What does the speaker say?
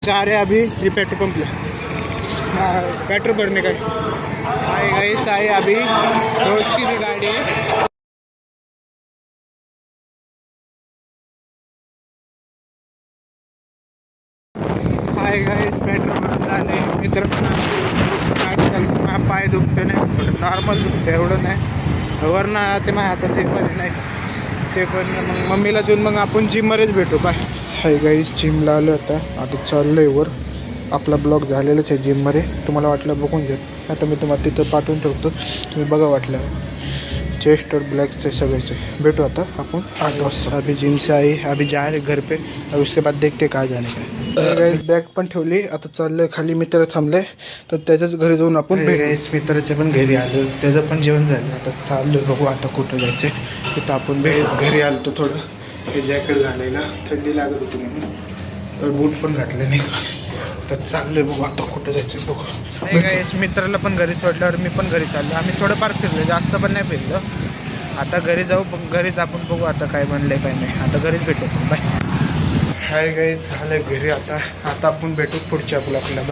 जा रहे अभी ये पेट्रोल पंप पे, पेट्रोल भरने का। हाय गाइस, आए अभी दोस्त की भी गाड़ी है। हाय गाइस, पेट्रोल पंप झाले मित्र पण गाडी चालते, माझा पाय दुखते नाही, नॉर्मल दुखते, एवढं नाही वरनं ते माझ्या हातात ते पण नाही ते पण। मग मम्मीला देऊन मग आपण जिममध्येच भेटू काय। हाय गाईस, जिमला आलो आता चाललो आहे वर। आपला ब्लॉग झालेलाच आहे जिममध्ये, तुम्हाला वाटलं बघून घ्या, आता मी तुम्हाला तिथं पाठवून ठेवतो, तुम्ही बघा वाटलं। चेस्ट और ब्लैक्स सभी से भेटो आता अपन 8 वाजता। अभी जिम से आई, अभी जा रहे घर पे, और उसके बाद देखते कहाँ जाने का। गाइस बॅग पण ठेवली, आता चाललोय खाली, मित्र थांबले तर त्याच्याच घरी जाऊन आपण गाइस मित्राच्या पण घरी आलो, त्याचं पण जेवण झालं, आता चाललोय बघू आता कुठं जायचं तिथं आपण घरी आलो। थोडं हे जॅकेट घालायला थंडी लागत होती म्हणून, बूट पण घातले नाही, तर चाललोय बघू आता कुठं जायचं बघू। गाइस मित्राला पण घरी सोडल्यावर मी पण घरी चाललो, आम्ही थोडंफार फिरलो, जास्त पण नाही फिरलो। आता घरी जाऊ, पण घरीच आपण बघू आता काय बनलंय काय नाही, आता घरीच भेटू, बाय। हाय गाइस, झालंय घरी आता आपण भेटू पुढच्या आपल्याला।